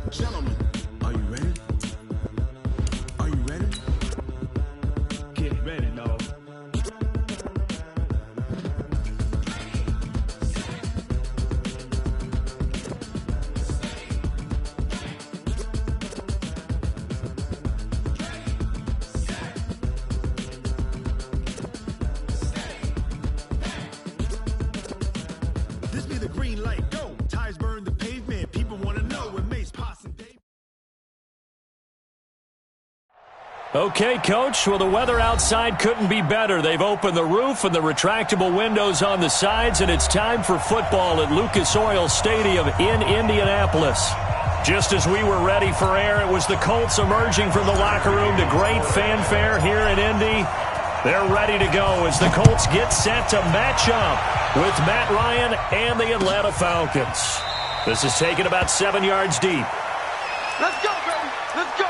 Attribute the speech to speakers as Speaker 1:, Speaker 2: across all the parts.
Speaker 1: Gentlemen, are you ready? Are you ready? Get ready, dog. This be the green light, go. Tires burn the pavement. People want to know when Mace, Posse, and Dave.
Speaker 2: Okay, Coach, well, the weather outside couldn't be better. They've opened the roof and the retractable windows on the sides, and it's time for football at Lucas Oil Stadium in Indianapolis. Just as we were ready for air, it was the Colts emerging from the locker room to great fanfare here in Indy. They're ready to go as the Colts get set to match up with Matt Ryan and the Atlanta Falcons. This is taken about 7 yards deep.
Speaker 3: Let's go, baby. Let's go.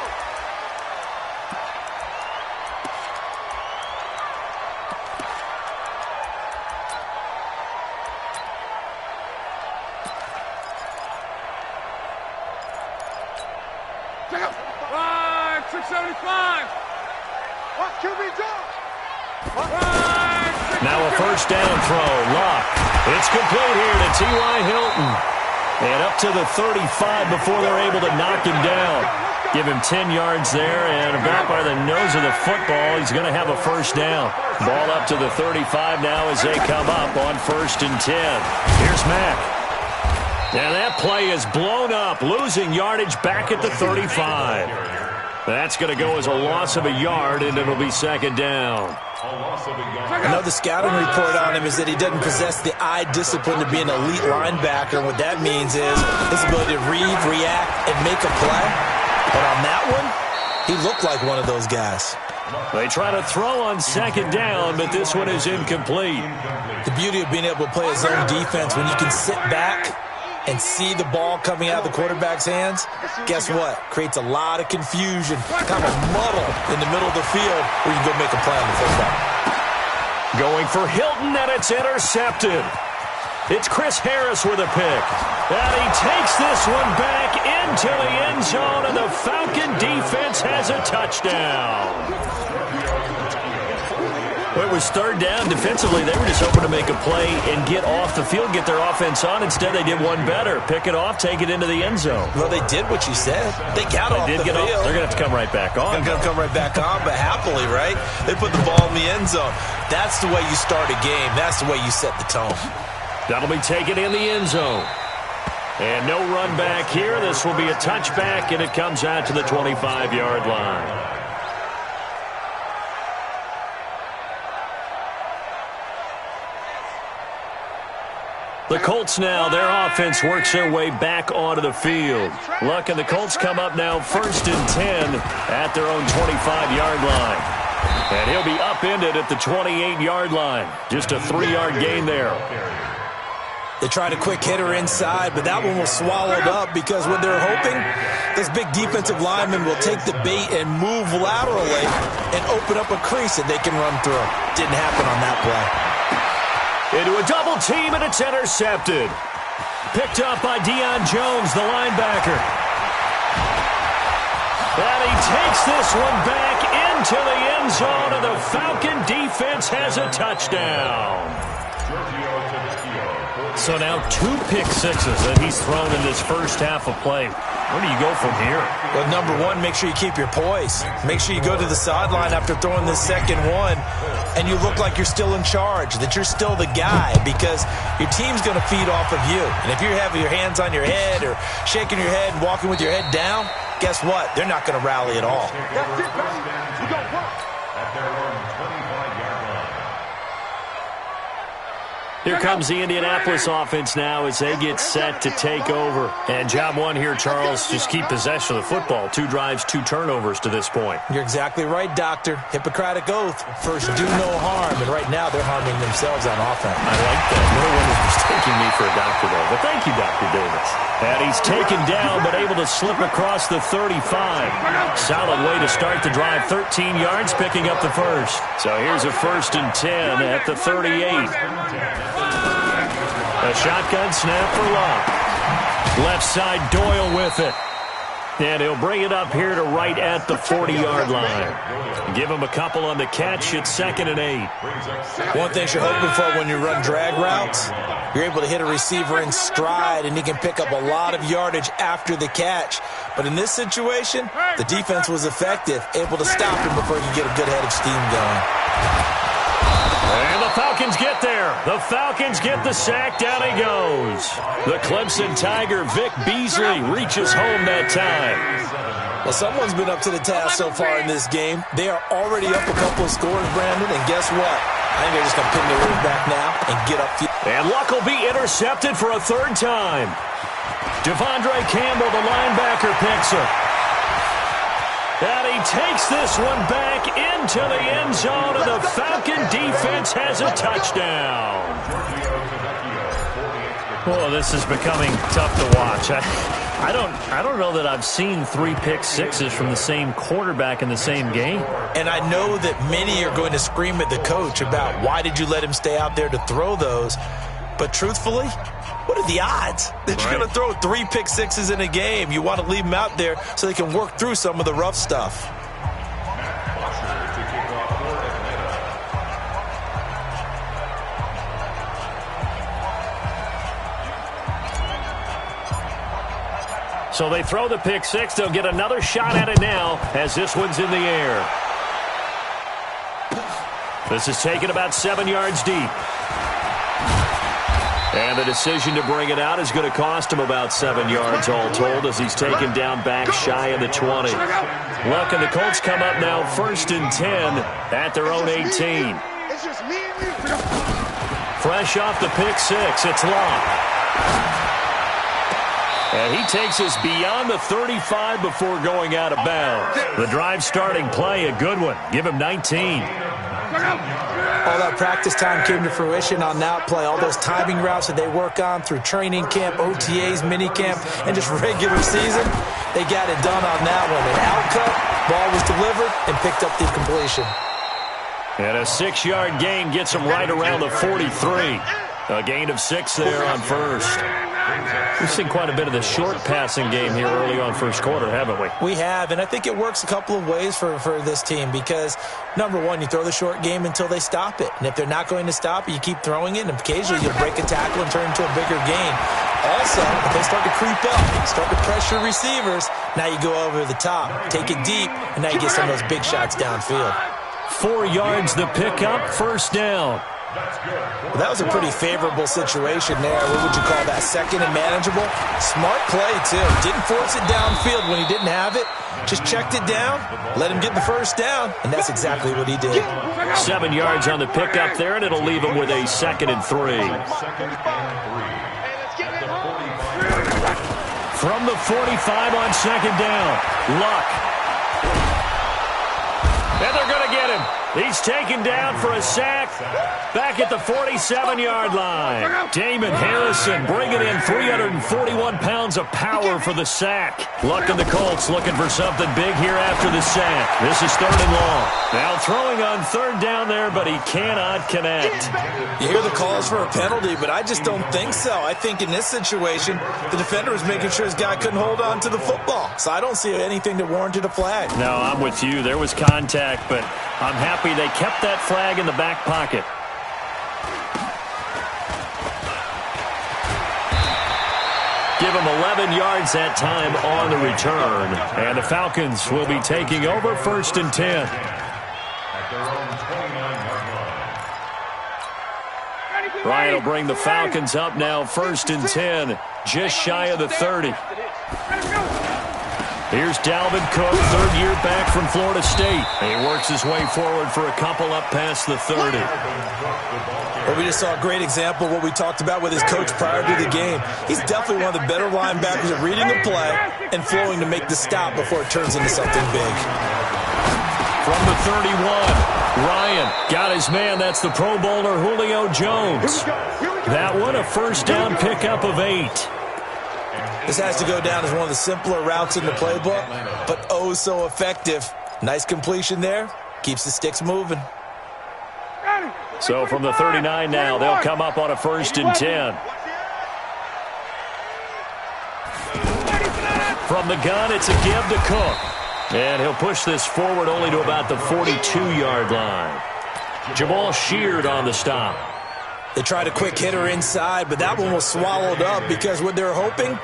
Speaker 3: Check out. 675. What can we do?
Speaker 2: Now a first down throw. Luck. It's complete here to T.Y. Hilton. And up to the 35 before they're able to knock him down. Give him 10 yards there, and about by the nose of the football, he's going to have a first down. Ball up to the 35 now as they come up on 1st and 10. Here's Mack. And that play is blown up, losing yardage back at the 35. That's going to go as a loss of a yard, and it'll be 2nd down.
Speaker 4: I know the scouting report on him is that he doesn't possess the eye discipline to be an elite linebacker. What that means is his ability to read, react, and make a play. But on that one, he looked like one of those guys.
Speaker 2: They try to throw on 2nd down, but this one is incomplete.
Speaker 4: The beauty of being able to play a zone defense when you can sit back and see the ball coming out of the quarterback's hands, guess what? Creates a lot of confusion, kind of a muddle in the middle of the field where you can go make a play on the football.
Speaker 2: Going for Hilton, and it's intercepted. It's Chris Harris with a pick. And he takes this one back into the end zone, and the Falcon defense has a touchdown. Well, it was 3rd down. Defensively, they were just hoping to make a play and get off the field, get their offense on. Instead, they did one better. Pick it off, take it into the end zone.
Speaker 4: Well, they did what you said. They got off the field.
Speaker 2: They're going to have to come right back on.
Speaker 4: They're going to come right back on, but happily, right? They put the ball in the end zone. That's the way you start a game. That's the way you set the tone.
Speaker 2: That'll be taken in the end zone. And no run back here. This will be a touchback, and it comes out to the 25-yard line. The Colts now, their offense works their way back onto the field. Luck and the Colts come up now 1st and 10 at their own 25-yard line. And he'll be upended at the 28-yard line. Just a 3-yard gain there.
Speaker 4: They tried a quick hitter inside, but that one was swallowed up because what they're hoping, this big defensive lineman will take the bait and move laterally and open up a crease that they can run through. Didn't happen on that play.
Speaker 2: Into a double team, and it's intercepted. Picked up by Deion Jones, the linebacker. And he takes this one back into the end zone, and the Falcon defense has a touchdown. So now 2 pick sixes that he's thrown in this first half of play. Where do you go from here?
Speaker 4: Well, number one, make sure you keep your poise. Make sure you go to the sideline after throwing this second one, and you look like you're still in charge, that you're still the guy, because your team's going to feed off of you. And if you're having your hands on your head or shaking your head and walking with your head down, guess what? They're not going to rally at all.
Speaker 3: That's it, baby. We got work.
Speaker 5: At their own 25-yard line.
Speaker 2: Here comes the Indianapolis offense now as they get set to take over. And job one here, Charles, just keep possession of the football. 2 drives, 2 turnovers to this point.
Speaker 4: You're exactly right, Doctor. Hippocratic oath. First, do no harm. And right now, they're harming themselves on offense.
Speaker 2: I like that. No one was mistaking me for a doctor, though. But thank you, Dr. Davis. And he's taken down, but able to slip across the 35. Solid way to start the drive. 13 yards, picking up the first. So here's a 1st and 10 at the 38. A shotgun snap for Luck. Left side, Doyle with it. And he'll bring it up here to right at the 40-yard line. Give him a couple on the catch. It's 2nd and 8.
Speaker 4: One thing you're hoping for when you run drag routes, you're able to hit a receiver in stride, and he can pick up a lot of yardage after the catch. But in this situation, the defense was effective, able to stop him before he could get a good head of steam going.
Speaker 2: And the Falcons get there. The Falcons get the sack. Down he goes. The Clemson Tiger, Vic Beasley, reaches home that time.
Speaker 4: Well, someone's been up to the task so far in this game. They are already up a couple of scores, Brandon, and guess what? I think they're just going to pin their ears back now and get up.
Speaker 2: And Luck will be intercepted for a 3rd time. Devondre Campbell, the linebacker, picks him. And he takes this one back into the end zone, and the Falcon defense has a touchdown. Oh, this is becoming tough to watch. I don't know that I've seen 3 pick sixes from the same quarterback in the same game.
Speaker 4: And I know that many are going to scream at the coach about why did you let him stay out there to throw those. But truthfully, what are the odds that you're going to throw 3 pick sixes in a game? You want to leave them out there so they can work through some of the rough stuff.
Speaker 2: So they throw the pick six. They'll get another shot at it now as this one's in the air. This is taken about 7 yards deep. And the decision to bring it out is going to cost him about 7 yards all told as he's taken down back shy of the 20. Luck and the Colts come up now 1st and 10 at their own 18. Fresh off the pick six, it's Luck. And he takes us beyond the 35 before going out of bounds. The drive starting play, a good one. Give him 19.
Speaker 4: All that practice time came to fruition on that play. All those timing routes that they work on through training camp, OTAs, minicamp, and just regular season, they got it done on that one. An outcut, ball was delivered, and picked up the completion.
Speaker 2: And a 6-yard gain gets him right around the 43. A gain of 6 there on first. We've seen quite a bit of the short passing game here early on first quarter, haven't we?
Speaker 4: We have, and I think it works a couple of ways for this team because, number one, you throw the short game until they stop it. And if they're not going to stop it, you keep throwing it, and occasionally you'll break a tackle and turn it into a bigger gain. Also, if they start to creep up, start to pressure receivers, now you go over the top, take it deep, and now you get some of those big shots downfield.
Speaker 2: 4 yards the pickup, 1st down.
Speaker 4: Well, that was a pretty favorable situation there. What would you call that? 2nd and manageable? Smart play, too. Didn't force it downfield when he didn't have it. Just checked it down, let him get the 1st down, and that's exactly what he did.
Speaker 2: 7 yards on the pickup there, and it'll leave him with a 2nd and 3. From the 45 on 2nd down, Luck. And they're going to get him. He's taken down for a sack back at the 47-yard line. Damon Harrison bringing in 341 pounds of power for the sack. Luck and the Colts looking for something big here after the sack. This is 3rd and long. Now throwing on 3rd down there, but he cannot connect.
Speaker 4: You hear the calls for a penalty, but I just don't think so. I think in this situation, the defender was making sure his guy couldn't hold on to the football. So I don't see anything that warranted a flag.
Speaker 2: No, I'm with you. There was contact, but I'm happy they kept that flag in the back pocket. Give him 11 yards that time on the return. And the Falcons will be taking over 1st and 10. Ryan will bring the Falcons up now 1st and 10. Just shy of the 30. Here's Dalvin Cook, 3rd year back from Florida State. And he works his way forward for a couple up past the 30.
Speaker 4: Well, we just saw a great example of what we talked about with his coach prior to the game. He's definitely one of the better linebackers at reading the play and flowing to make the stop before it turns into something big.
Speaker 2: From the 31, Ryan got his man. That's the Pro Bowler Julio Jones. That one, a 1st down pickup of 8.
Speaker 4: This has to go down as one of the simpler routes in the playbook, but oh so effective. Nice completion there. Keeps the sticks moving.
Speaker 2: So from the 39 now, they'll come up on a 1st and 10. From the gun, it's a give to Cook. And he'll push this forward only to about the 42-yard line. Jamal Sheard on the stop.
Speaker 4: They tried a quick hitter inside, but that one was swallowed up because what they're hoping,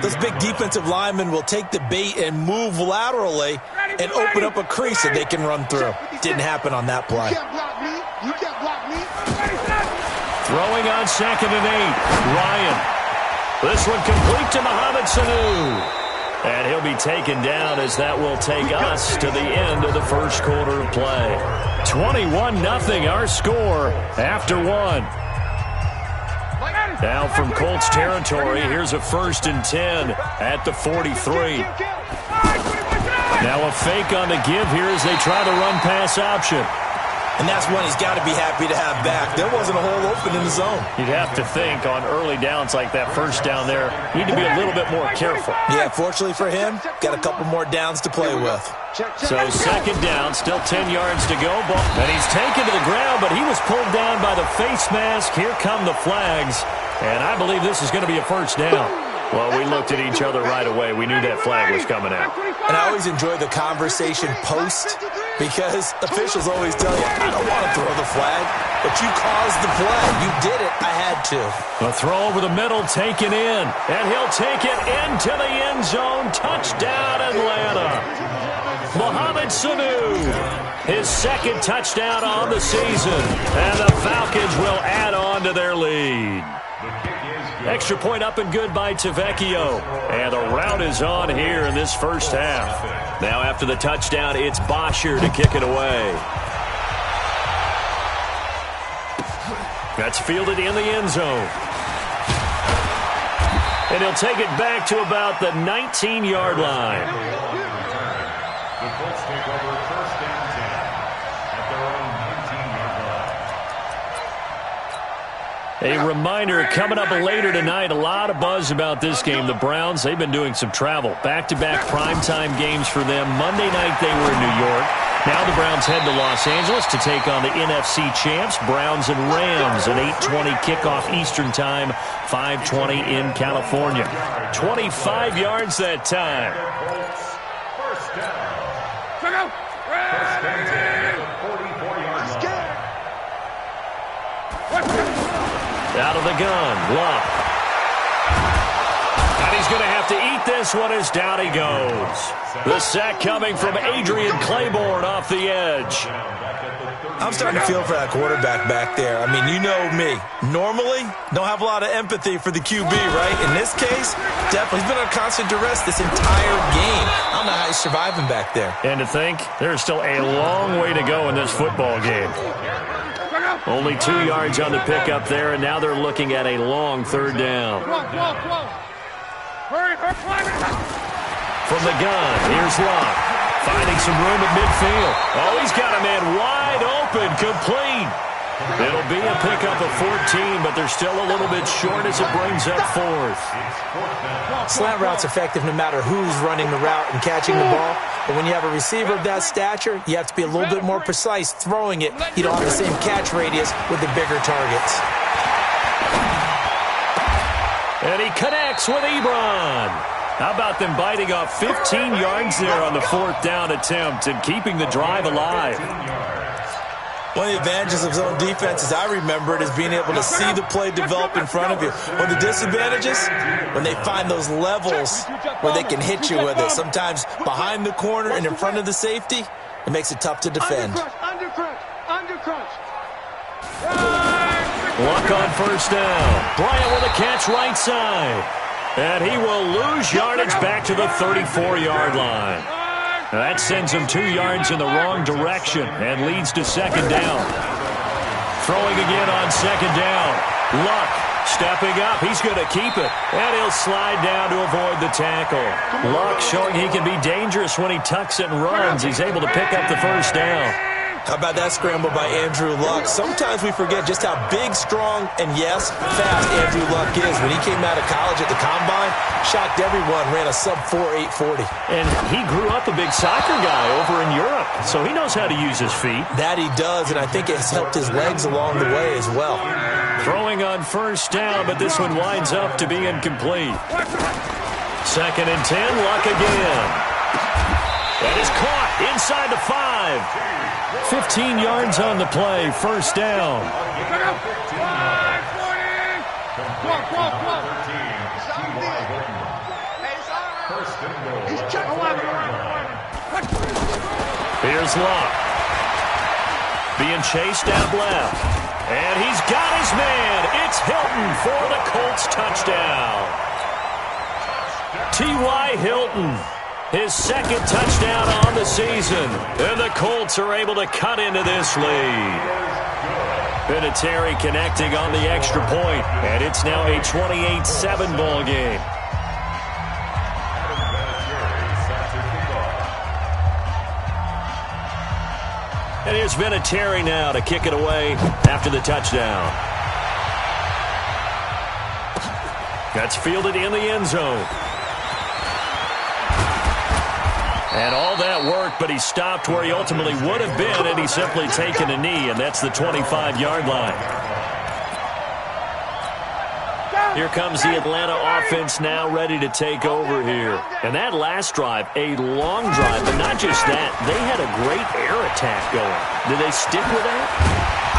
Speaker 4: those big defensive linemen will take the bait and move laterally and open up a crease that they can run through. Didn't happen on that play.
Speaker 3: You can't block me. You can't block me.
Speaker 2: Throwing on 2nd and 8. Ryan. This one complete to Mohamed Sanu. And he'll be taken down as that will take us to the end of the first quarter of play. 21-0 our score after one. Now from Colts territory, here's a 1st and 10 at the 43. Now a fake on the give here as they try the run-pass option.
Speaker 4: And that's one he's got to be happy to have back. There wasn't a hole open in the zone.
Speaker 2: You'd have to think on early downs like that first down there, you need to be a little bit more careful.
Speaker 4: Yeah, fortunately for him, got a couple more downs to play with.
Speaker 2: So 2nd down, still 10 yards to go. And he's taken to the ground, but he was pulled down by the face mask. Here come the flags. And I believe this is going to be a 1st down. Well, we looked at each other right away. We knew that flag was coming out.
Speaker 4: And I always enjoy the conversation post because officials always tell you, I don't want to throw the flag, but you caused the play. You did it. I had to.
Speaker 2: A throw over the middle taken in, and he'll take it into the end zone. Touchdown, Atlanta. Mohamed Sanu, his 2nd touchdown on the season, and the Falcons will add on to their lead. Extra point up and good by Tavecchio. And the route is on here in this first half. Now after the touchdown, it's Bosher to kick it away. That's fielded in the end zone. And he'll take it back to about the 19-yard line.
Speaker 5: The Colts take over 1st and 10 at their own 19-yard line.
Speaker 2: A reminder, coming up later tonight, a lot of buzz about this game. The Browns, they've been doing some travel. Back-to-back primetime games for them. Monday night they were in New York. Now the Browns head to Los Angeles to take on the NFC champs, Browns and Rams. An 8:20 kickoff Eastern time, 5:20 in California. 25 yards that time.
Speaker 5: First down. First and 10 at the 44-yard line.
Speaker 2: Out of the gun, Luck. And he's going to have to eat this one as down he goes. The sack coming from Adrian Claiborne off the edge.
Speaker 4: I'm starting to feel for that quarterback back there. I mean, you know me. Normally, don't have a lot of empathy for the QB, right? In this case, definitely. He's been under constant duress this entire game. I don't know how he's surviving back there.
Speaker 2: And to think, there's still a long way to go in this football game. Only 2 yards on the pickup there, and now they're looking at a long 3rd down. From the gun, here's Locke. Finding some room at midfield. Oh, he's got a man wide open, complete. It'll be a pickup of 14, but they're still a little bit short as it brings up 4th.
Speaker 4: Slant route's effective no matter who's running the route and catching the ball. But when you have a receiver of that stature, you have to be a little bit more precise throwing it. You don't have the same catch radius with the bigger targets.
Speaker 2: And he connects with Ebron. How about them biting off 15 yards there on the 4th down attempt and keeping the drive alive?
Speaker 4: One of the advantages of zone defense, as I remember it, is being able to see the play develop in front of you. One of the disadvantages, when they find those levels where they can hit you with it, sometimes behind the corner and in front of the safety, it makes it tough to defend.
Speaker 3: Undercrunch.
Speaker 2: Luck on 1st down. Bryant with a catch right side. And he will lose yardage back to the 34-yard line. That sends him 2 yards in the wrong direction and leads to 2nd down. Throwing again on 2nd down. Luck stepping up. He's going to keep it. And he'll slide down to avoid the tackle. Luck showing he can be dangerous when he tucks it and runs. He's able to pick up the 1st down.
Speaker 4: How about that scramble by Andrew Luck? Sometimes we forget just how big, strong, and yes, fast Andrew Luck is. When he came out of college at the Combine, shocked everyone, ran a sub-4 840.
Speaker 2: And he grew up a big soccer guy over in Europe, so he knows how to use his feet.
Speaker 4: That he does, and I think it's helped his legs along the way as well.
Speaker 2: Throwing on 1st down, but this one winds up to be incomplete. 2nd and 10, Luck again. That is caught inside the 5. 15 yards on the play, first down. Here's Luck. Being chased out left. And he's got his man. It's Hilton for the Colts touchdown. T.Y. Hilton, his 2nd touchdown on the season. And the Colts are able to cut into this lead. Vinatieri connecting on the extra point. And it's now a 28-7 ball game. And here's Vinatieri now to kick it away after the touchdown. That's fielded in the end zone. And all that work, but he stopped where he ultimately would have been, and he's simply taken a knee, and that's the 25-yard line. Here comes the Atlanta offense now ready to take over here. And that last drive, a long drive, but not just that. They had a great air attack going. Did they stick with that?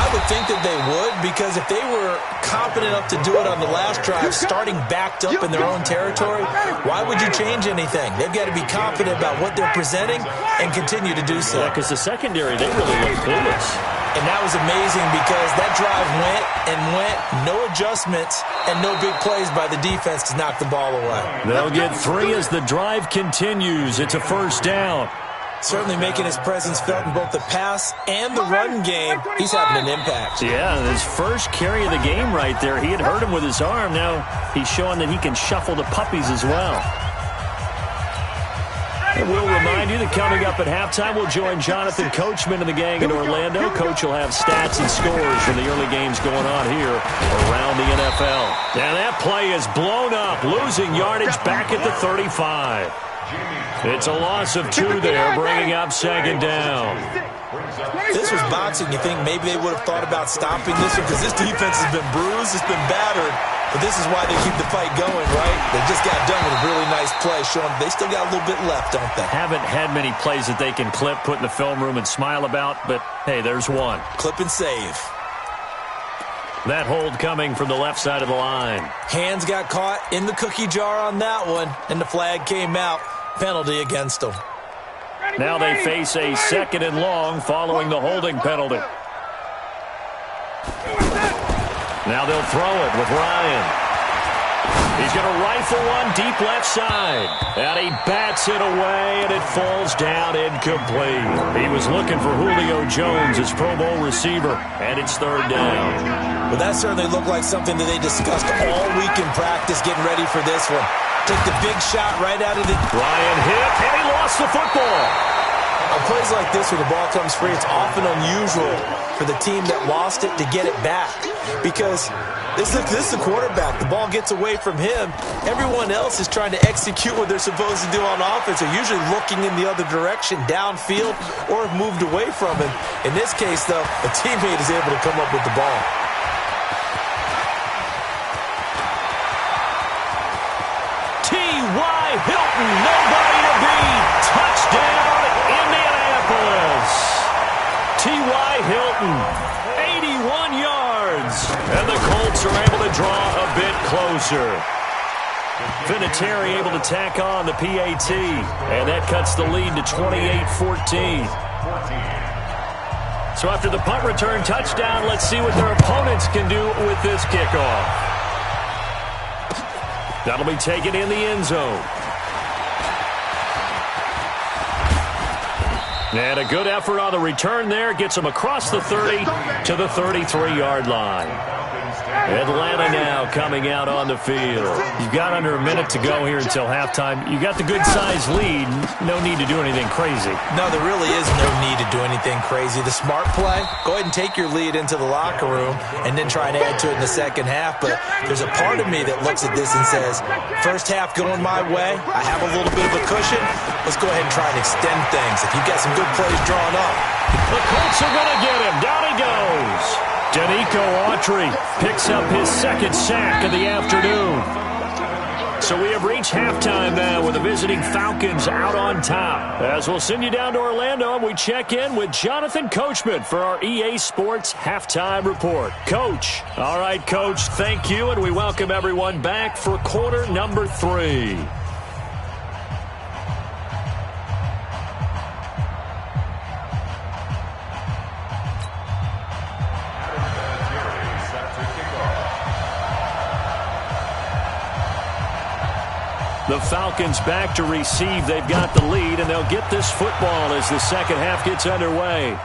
Speaker 4: I would think that they would, because if they were confident enough to do it on the last drive, starting backed up in their own territory, why would you change anything? They've got to be confident about what they're presenting and continue to do so.
Speaker 2: Yeah, because the secondary, they really looked clueless.
Speaker 4: And that was amazing because that drive went and went, no adjustments, and no big plays by the defense to knock the ball away.
Speaker 2: They'll get 3 as the drive continues. It's a first down.
Speaker 4: Certainly making his presence felt in both the pass and the run game. He's having an impact.
Speaker 2: Yeah, his first carry of the game right there. He had hurt him with his arm. Now he's showing that he can shuffle the puppies as well. And we'll remind you that coming up at halftime, we'll join Jonathan Coachman and the gang in Orlando. Coach will have stats and scores from the early games going on here around the NFL. And that play is blown up, losing yardage back at the 35. It's a loss of 2 there, bringing up 2nd down.
Speaker 4: This was boxing. You think maybe they would have thought about stopping this one because this defense has been bruised, it's been battered. But this is why they keep the fight going, right? They just got done with a really nice play, showing they still got a little bit left, don't they?
Speaker 2: Haven't had many plays that they can clip, put in the film room, and smile about, but, hey, there's one.
Speaker 4: Clip and save.
Speaker 2: That hold coming from the left side of the line.
Speaker 4: Hands got caught in the cookie jar on that one, and the flag came out. Penalty against them.
Speaker 2: Now they face a 2nd and long following the holding penalty. Now they'll throw it with Ryan. He's going to rifle one deep left side. And he bats it away, and it falls down incomplete. He was looking for Julio Jones, his Pro Bowl receiver, and it's 3rd down.
Speaker 4: Well, that certainly looked like something that they discussed all week in practice, getting ready for this one. Take the big shot right out of the...
Speaker 2: Ryan hit, and he lost the football.
Speaker 4: On plays like this where the ball comes free, it's often unusual for the team that lost it to get it back. Because this is the quarterback. The ball gets away from him. Everyone else is trying to execute what they're supposed to do on offense. They're usually looking in the other direction, downfield, or have moved away from him. In this case, though, a teammate is able to come up with the ball.
Speaker 2: T.Y. Hilton, nobody to beat. Touchdown, Indianapolis. T.Y. Hilton, 81 yards. And the Colts are able to draw a bit closer. Vinatieri able to tack on the PAT. And that cuts the lead to 28-14. So after the punt return touchdown, let's see what their opponents can do with this kickoff. That'll be taken in the end zone. And a good effort on the return there. Gets them across the 30 to the 33-yard line. Atlanta now coming out on the field. You've got under a minute to go here until halftime. You got the good-sized lead. No need to do anything crazy.
Speaker 4: No, there really is no need to do anything crazy. The smart play, go ahead and take your lead into the locker room and then try and add to it in the second half. But there's a part of me that looks at this and says, first half going my way, I have a little bit of a cushion. Let's go ahead and try and extend things. If you've got some good plays drawn up.
Speaker 2: The Colts are going to get him. Down he goes. Danico Autry picks up his 2nd sack of the afternoon. so we have reached halftime now with the visiting Falcons out on top. As we'll send you down to Orlando, and we check in with Jonathan Coachman for our EA Sports Halftime Report. Coach. All right, Coach, thank you, and we welcome everyone back for quarter number 3. The Falcons back to receive. They've got the lead, and they'll get this football as the second half gets underway.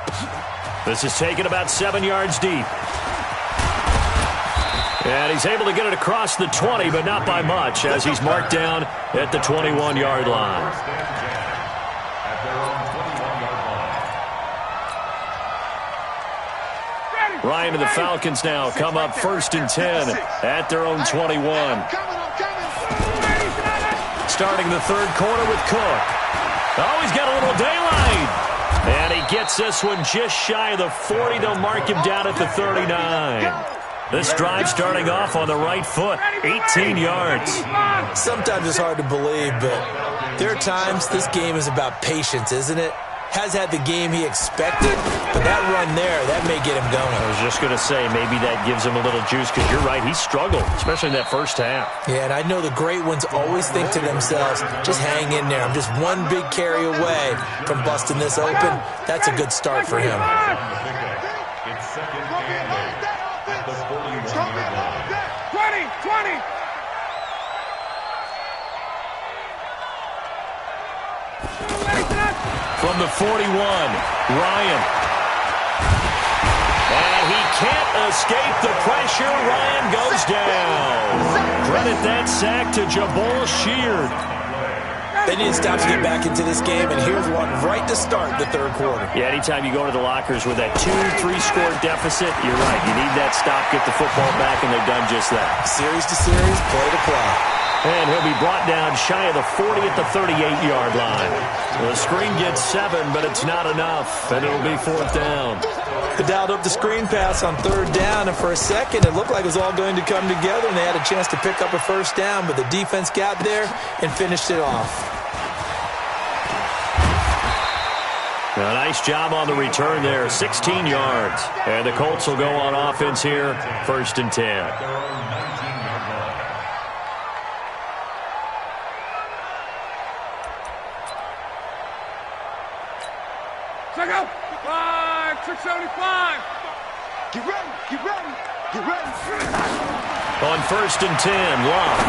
Speaker 2: This is taken about 7 yards deep. And he's able to get it across the 20, but not by much, as he's marked down at the 21-yard line. Ryan and the Falcons now come up 1st and 10 at their own 21. Starting the third quarter with Cook. Oh, he's got a little daylight. And he gets this one just shy of the 40. They'll mark him down at the 39. This drive starting off on the right foot, 18 yards.
Speaker 4: Sometimes it's hard to believe, but there are times this game is about patience, isn't it? Has had the game he expected, but that run there, that may get him going.
Speaker 2: I was just going to say, maybe that gives him a little juice, because you're right, he struggled, especially in that first half.
Speaker 4: Yeah, and I know the great ones always think to themselves, just hang in there. I'm just one big carry away from busting this open. That's a good start for him.
Speaker 5: It's second and 8 at the 41-yard line.
Speaker 3: 20.
Speaker 2: From the 41, Ryan. And he can't escape the pressure. Ryan goes down. Credit that sack to Jabal Sheard.
Speaker 4: They need stops to get back into this game, and here's one right to start the third quarter.
Speaker 2: Yeah, anytime you go to the lockers with that 2-3 score deficit, you're right. You need that stop, get the football back, and they've done just that.
Speaker 4: Series to series, play to play.
Speaker 2: And he'll be brought down shy of the 40 at the 38-yard line. The screen gets 7, but it's not enough, and it'll be 4th down.
Speaker 4: They dialed up the screen pass on 3rd down, and for a second it looked like it was all going to come together, and they had a chance to pick up a 1st down, but the defense got there and finished it off.
Speaker 2: A nice job on the return there, 16 yards. And the Colts will go on offense here, 1st and 10.
Speaker 3: Check out. 675. Get ready.
Speaker 2: On 1st and 10, Locke.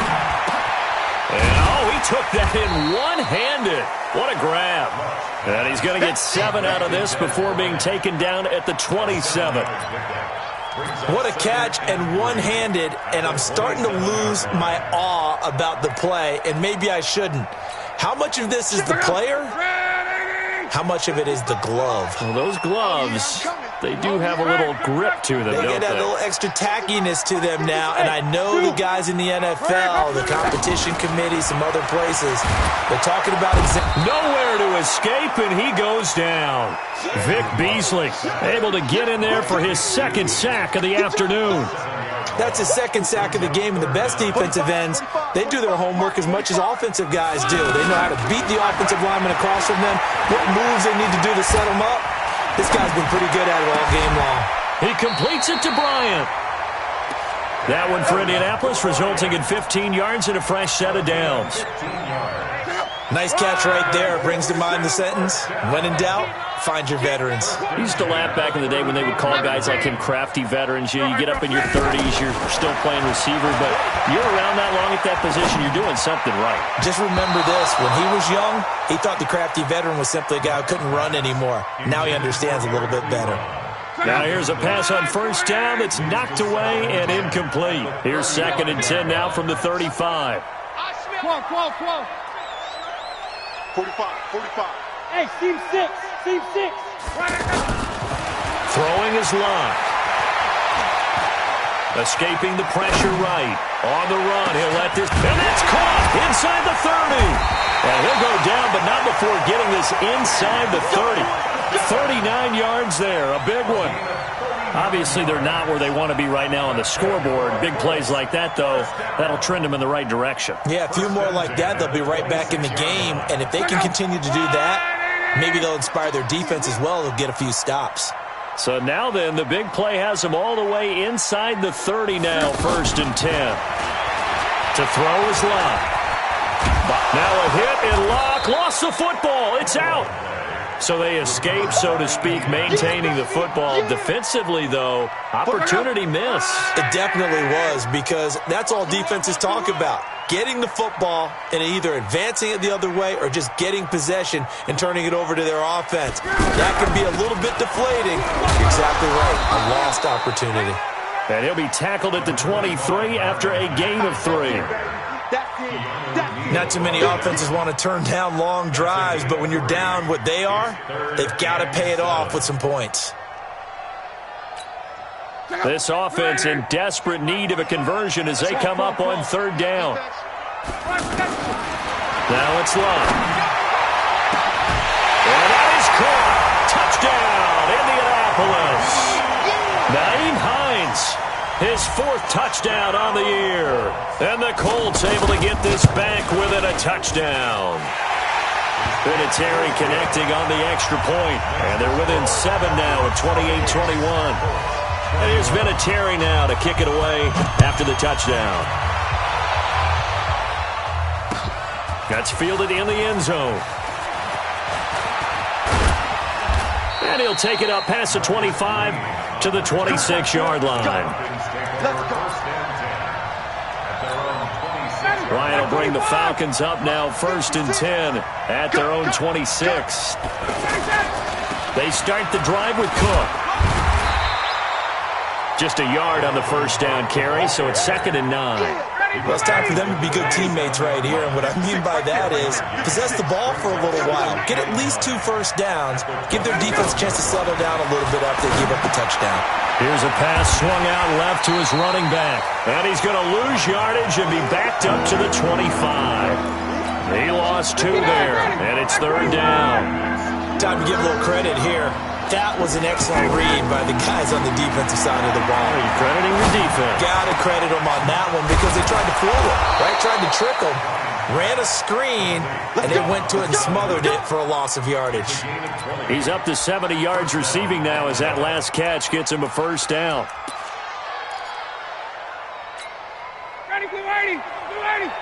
Speaker 2: And, he took that in one-handed. What a grab. And he's going to get 7 out of this before being taken down at the 27.
Speaker 4: What a catch, and one-handed, and I'm starting to lose my awe about the play, and maybe I shouldn't. How much of this is the player? How much of it is the glove?
Speaker 2: Well, those gloves, they do have a little grip to them,
Speaker 4: They get that little extra tackiness to them now, and I know the guys in the NFL, the competition committee, some other places, they're talking about
Speaker 2: nowhere to escape, and he goes down. Vic Beasley able to get in there for his 2nd sack of the afternoon.
Speaker 4: That's his 2nd sack of the game, and the best defensive ends, they do their homework as much as offensive guys do. They know how to beat the offensive lineman across from them, what moves they need to do to set them up. This guy's been pretty good at it all game long.
Speaker 2: He completes it to Bryant. That one for Indianapolis, resulting in 15 yards and a fresh set of downs.
Speaker 4: Nice catch right there. Brings to mind the sentence, when in doubt, find your veterans.
Speaker 2: I used to laugh back in the day when they would call guys like him crafty veterans. You get up in your 30s, you're still playing receiver, but you're around that long at that position, you're doing something right.
Speaker 4: Just remember this, when he was young, he thought the crafty veteran was simply a guy who couldn't run anymore. Now he understands a little bit better.
Speaker 2: Now here's a pass on 1st down that's knocked away and incomplete. Here's 2nd and 10 now from the 35.
Speaker 3: 45.
Speaker 6: Hey, seam 6.
Speaker 2: Throwing is Locke. Escaping the pressure right. On the run, he'll let this, and that's caught inside the 30. And he'll go down, but not before getting this inside the 30. 39 yards there, a big one. Obviously, they're not where they want to be right now on the scoreboard. Big plays like that, though, that'll trend them in the right direction.
Speaker 4: Yeah, a few more like that, they'll be right back in the game. And if they can continue to do that, maybe they'll inspire their defense as well. They'll get a few stops.
Speaker 2: So now then, the big play has them all the way inside the 30 now, 1st and 10. To throw is Locke. Now a hit, and Locke lost the football. It's out. So they escape, so to speak, maintaining the football. Defensively, though, opportunity miss.
Speaker 4: It definitely was, because that's all defenses talk about. Getting the football and either advancing it the other way or just getting possession and turning it over to their offense. That can be a little bit deflating. You're exactly right. A lost opportunity.
Speaker 2: And he'll be tackled at the 23 after a gain of 3.
Speaker 4: Not too many offenses want to turn down long drives, but when you're down what they are, they've got to pay it off with some points.
Speaker 2: This offense in desperate need of a conversion as they come up on 3rd down. Now it's Locke. And that is caught. Touchdown, Indianapolis. Naeem Hines. His 4th touchdown on the year. And the Colts able to get this back within a touchdown. Vinatieri connecting on the extra point. And they're within 7 now at 28-21. And here's Vinatieri now to kick it away after the touchdown. That's fielded in the end zone. And he'll take it up past the 25 to the 26-yard line. Ryan will bring the Falcons up now 1st and 10 at their own 26. They start the drive with Cook. Just a yard on the 1st down carry, so it's 2nd and 9.
Speaker 4: Well, it's time for them to be good teammates right here, and what I mean by that is possess the ball for a little while. Get at least 2 first downs. Give their defense a chance to settle down a little bit after they give up the touchdown.
Speaker 2: Here's a pass swung out left to his running back. And he's going to lose yardage and be backed up to the 25. He lost 2 there, and it's 3rd down.
Speaker 4: Time to give a little credit here. That was an excellent read by the guys on the defensive side of the ball.
Speaker 2: You're crediting the defense.
Speaker 4: Got to credit them on that one because they tried to fool him, right? Tried to trick him. Ran a screen, and they went to it and smothered it for a loss of yardage.
Speaker 2: He's up to 70 yards receiving now as that last catch gets him a 1st down.
Speaker 3: Ready, blue 80. Blue 80.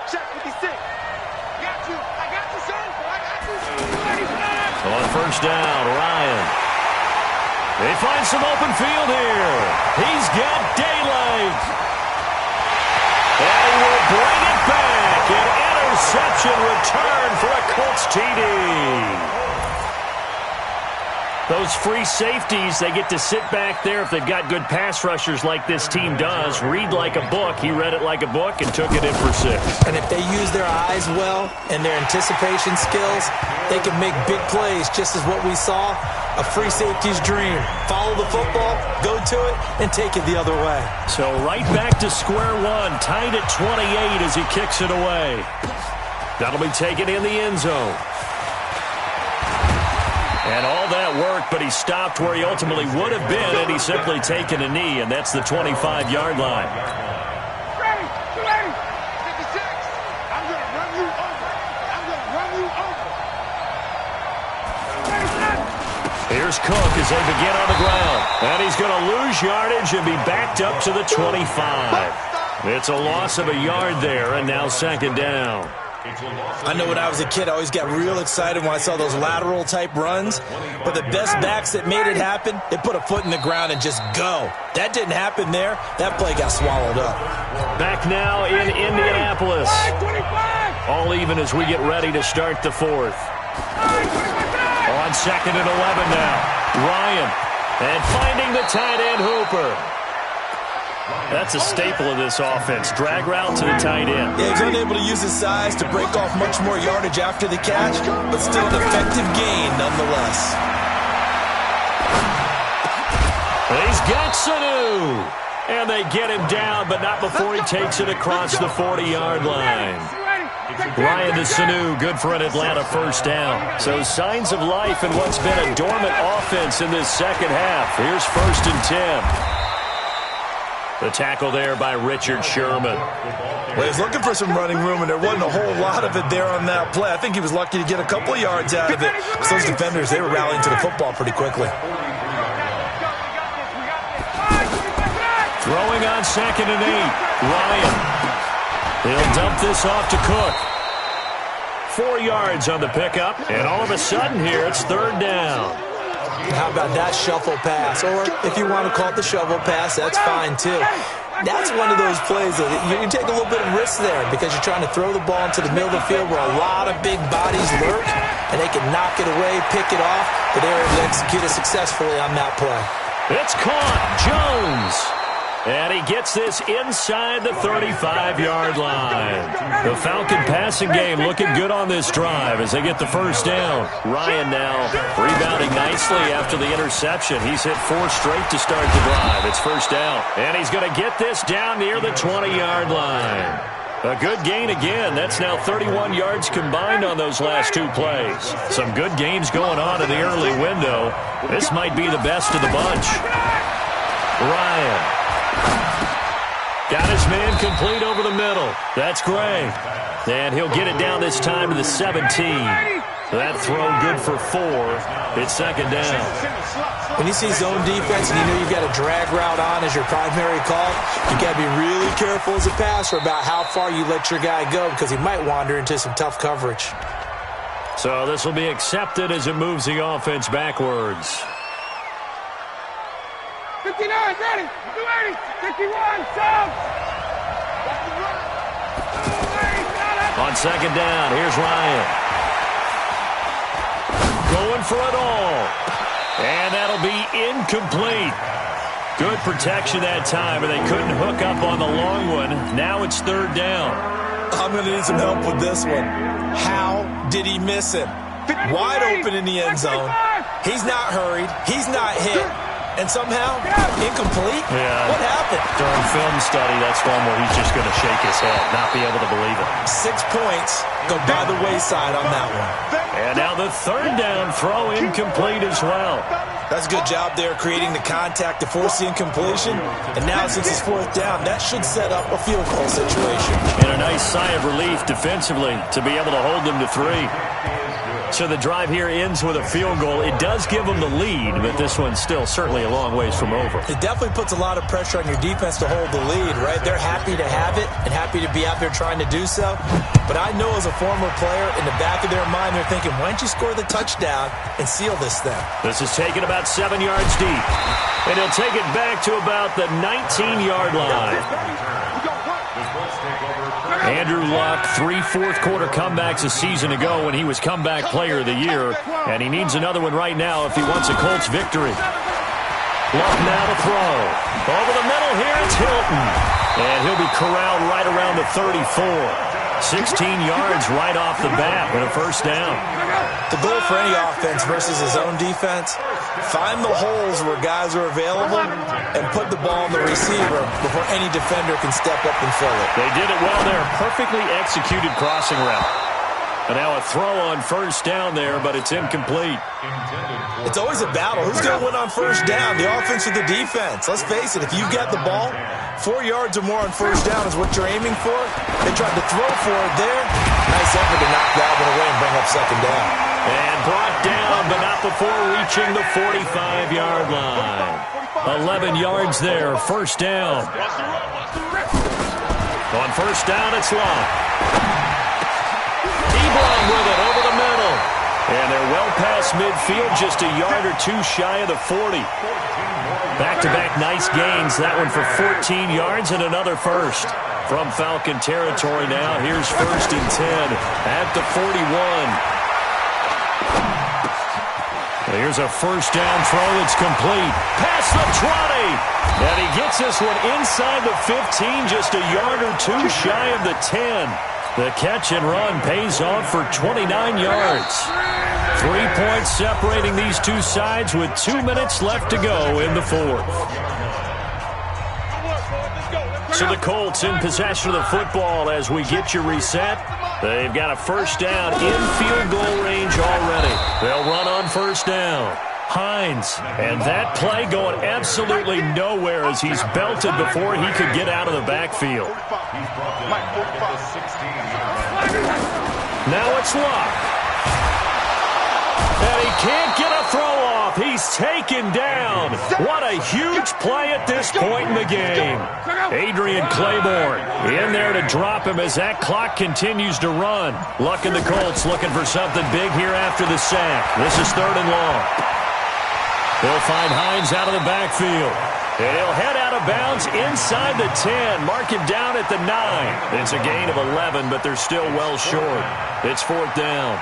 Speaker 3: Check 56. Got you. I got you, son. I got you. Blue 80.
Speaker 2: On 1st down, Ryan. They find some open field here. He's got daylight. And he will bring it back. An interception return for a Colts TD. Those free safeties, they get to sit back there if they've got good pass rushers like this team does. Read like a book. He read it like a book and took it in for 6.
Speaker 4: And if they use their eyes well and their anticipation skills, they can make big plays, just as what we saw. A free safety's dream. Follow the football, go to it, and take it the other way.
Speaker 2: So right back to square one, tied at 28 as he kicks it away. That'll be taken in the end zone. And all that work, but he stopped where he ultimately would have been, and he's simply taken a knee, and that's the 25-yard line.
Speaker 3: Ready, 280. 56. I'm going to run you over. I'm going to run you over.
Speaker 2: Here's Cook as they begin on the ground. And he's going to lose yardage and be backed up to the 25. It's a loss of a yard there, and now 2nd down.
Speaker 4: I know when I was a kid, I always got real excited when I saw those lateral-type runs. But the best backs that made it happen, they put a foot in the ground and just go. That didn't happen there. That play got swallowed up.
Speaker 2: Back now in Indianapolis. All even as we get ready to start the 4th. On 2nd and 11 now. Ryan. And finding the tight end, Hooper. That's a staple of this offense. Drag route to the tight end.
Speaker 4: Yeah, he's unable to use his size to break off much more yardage after the catch, but still an effective gain nonetheless.
Speaker 2: He's got Sanu. And they get him down, but not before he takes it across the 40-yard line. Ryan to Sanu, good for an Atlanta first down. So signs of life in what's been a dormant offense in this second half. Here's 1st and 10. The tackle there by Richard Sherman.
Speaker 4: Well, he was looking for some running room, and there wasn't a whole lot of it there on that play. I think he was lucky to get a couple of yards out of it. Those defenders, they were rallying to the football pretty quickly.
Speaker 2: Throwing on 2nd and 8. Ryan. He'll dump this off to Cook. 4 yards on the pickup, and all of a sudden here it's 3rd down.
Speaker 4: How about that shuffle pass? Or if you want to call it the shovel pass, that's fine too. That's one of those plays that you can take a little bit of risk there because you're trying to throw the ball into the middle of the field where a lot of big bodies lurk, and they can knock it away, pick it off, but they were able to execute it successfully on that play.
Speaker 2: It's caught. Jones. And he gets this inside the 35-yard line. The Falcon passing game looking good on this drive as they get the first down. Ryan now rebounding nicely after the interception. He's hit 4 straight to start the drive. It's first down. And he's going to get this down near the 20-yard line. A good gain again. That's now 31 yards combined on those last 2 plays. Some good gains going on in the early window. This might be the best of the bunch. Ryan. Got his man complete over the middle. That's Gray. And he'll get it down this time to the 17. That throw good for 4. It's 2nd down.
Speaker 4: When you see zone defense and you know you've got a drag route on as your primary call, you got to be really careful as a passer about how far you let your guy go because he might wander into some tough coverage.
Speaker 2: So this will be accepted as it moves the offense backwards.
Speaker 3: 59, ready, 280, 61, sub.
Speaker 2: On 2nd down, here's Ryan. Going for it all. And that'll be incomplete. Good protection that time, and they couldn't hook up on the long one. Now it's 3rd down.
Speaker 4: I'm going to need some help with this one. How did he miss him? Wide open in the end zone. He's not hurried. He's not hit. And somehow, incomplete?
Speaker 2: Yeah.
Speaker 4: What happened?
Speaker 2: During film study, that's one where he's just going to shake his head, not be able to believe it.
Speaker 4: 6 points go by the wayside on that one.
Speaker 2: And now the 3rd down throw incomplete as well.
Speaker 4: That's a good job there creating the contact to force the incompletion. And now since it's 4th down, that should set up a field goal situation.
Speaker 2: And a nice sigh of relief defensively to be able to hold them to 3. So the drive here ends with a field goal. It does give them the lead, but this one's still certainly a long ways from over.
Speaker 4: It definitely puts a lot of pressure on your defense to hold the lead, right? They're happy to have it and happy to be out there trying to do so. But I know as a former player, in the back of their mind, they're thinking, why don't you score the touchdown and seal this thing?
Speaker 2: This is taken about 7 yards deep. And he'll take it back to about the 19-yard line. Andrew Luck, 3 fourth-quarter comebacks a season ago when he was comeback player of the year, and he needs another one right now if he wants a Colts victory. Luck now to throw. Over the middle here, it's Hilton. And he'll be corralled right around the 34. 16 yards right off the bat with a first down.
Speaker 4: The goal for any offense versus his own defense, find the holes where guys are available and put the ball on the receiver before any defender can step up and fill it.
Speaker 2: They did it well there. Perfectly executed crossing route. And now a throw on first down there, but it's incomplete.
Speaker 4: It's always a battle. Who's going to win on first down, the offense or the defense? Let's face it, if you've got the ball, 4 yards or more on first down is what you're aiming for. They tried to throw for it there. Nice effort to knock that one away and bring up 2nd down.
Speaker 2: And brought down, but not before reaching the 45-yard line. 11 yards there, first down. On first down, it's Locke. Ebron with it over the middle. And they're well past midfield, just a yard or 2 shy of the 40. Back-to-back nice gains. That one for 14 yards and another first. From Falcon territory now, here's 1st and 10 at the 41. Here's a first down throw. It's complete. Past the 20. And he gets this one inside the 15, just a yard or 2 shy of the 10. The catch and run pays off for 29 yards. 3 points separating these two sides with 2 minutes left to go in the 4th. So the Colts in possession of the football as we get you reset. They've got a first down in field goal range already. They'll run on first down. Hines, and that play going absolutely nowhere as he's belted before he could get out of the backfield. Now it's Luck. And he can't get a throw off. He's taken down. What a huge play at this point in the game. Adrian Claiborne in there to drop him as that clock continues to run. Luck and the Colts looking for something big here after the sack. This is 3rd and long. They'll find Hines out of the backfield. And he'll head out of bounds inside the 10. Mark him down at the 9. It's a gain of 11, but they're still well short. It's 4th down.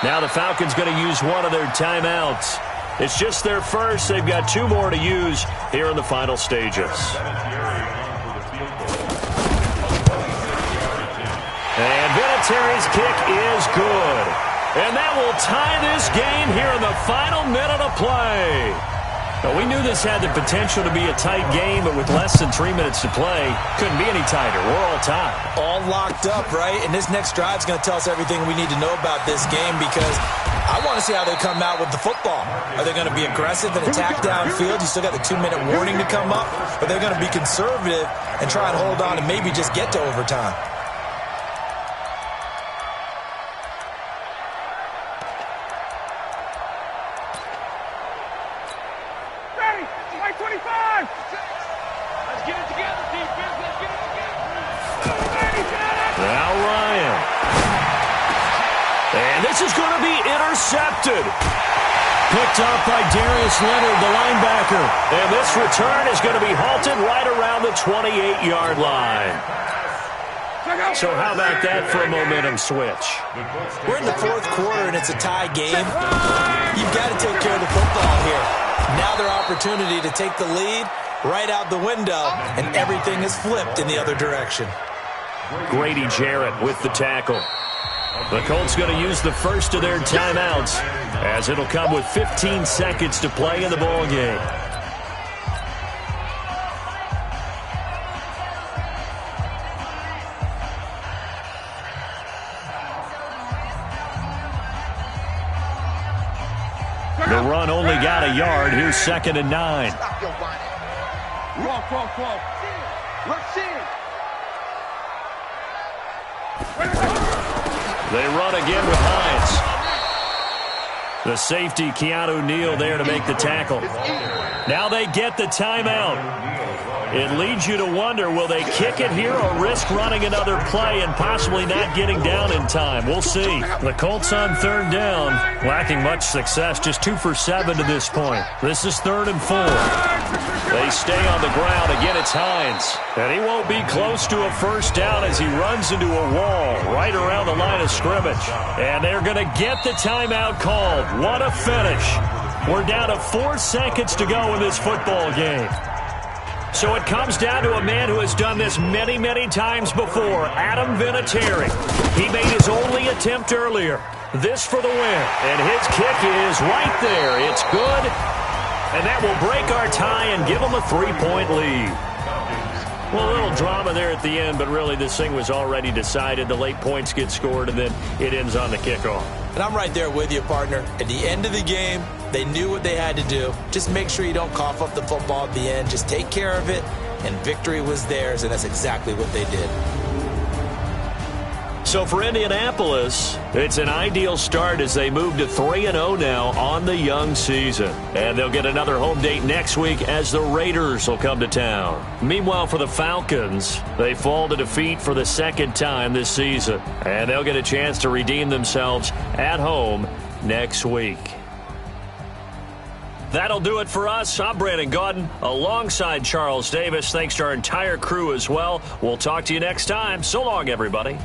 Speaker 2: Now the Falcons going to use one of their timeouts. It's just their first. They've got 2 more to use here in the final stages. And Vinatieri's kick is good. And that will tie this game here in the final minute of play. Now, we knew this had the potential to be a tight game, but with less than 3 minutes to play, couldn't be any tighter. We're all tied.
Speaker 4: All locked up, right? And this next drive is going to tell us everything we need to know about this game because I want to see how they come out with the football. Are they going to be aggressive and attack downfield? You still got the 2-minute warning to come up? Or they're going to be conservative and try and hold on and maybe just get to overtime?
Speaker 2: This is going to be intercepted. Picked off by Darius Leonard, the linebacker. And this return is going to be halted right around the 28-yard line. So how about that for a momentum switch?
Speaker 4: We're in the 4th quarter, and it's a tie game. You've got to take care of the football here. Now their opportunity to take the lead right out the window, and everything is flipped in the other direction.
Speaker 2: Grady Jarrett with the tackle. The Colts going to use the first of their timeouts as it'll come with 15 seconds to play in the ball game. The run only got a yard. Here's 2nd and 9. They run again with Hines. The safety, Keanu Neal, there to make the tackle. Now they get the timeout. It leads you to wonder, will they kick it here or risk running another play and possibly not getting down in time? We'll see. The Colts on 3rd down, lacking much success, just 2 for 7 to this point. This is 3rd and 4. They stay on the ground. Again, it's Hines. And he won't be close to a first down as he runs into a wall right around the line of scrimmage. And they're going to get the timeout called. What a finish. We're down to 4 seconds to go in this football game. So it comes down to a man who has done this many, many times before, Adam Vinatieri. He made his only attempt earlier. This for the win. And his kick is right there. It's good. And that will break our tie and give them a 3-point lead. Well, a little drama there at the end, but really this thing was already decided. The late points get scored, and then it ends on the kickoff.
Speaker 4: And I'm right there with you, partner. At the end of the game, they knew what they had to do. Just make sure you don't cough up the football at the end. Just take care of it, and victory was theirs, and that's exactly what they did.
Speaker 2: So for Indianapolis, it's an ideal start as they move to 3-0 now on the young season. And they'll get another home date next week as the Raiders will come to town. Meanwhile, for the Falcons, they fall to defeat for the 2nd time this season. And they'll get a chance to redeem themselves at home next week. That'll do it for us. I'm Brandon Gaudin alongside Charles Davis. Thanks to our entire crew as well. We'll talk to you next time. So long, everybody.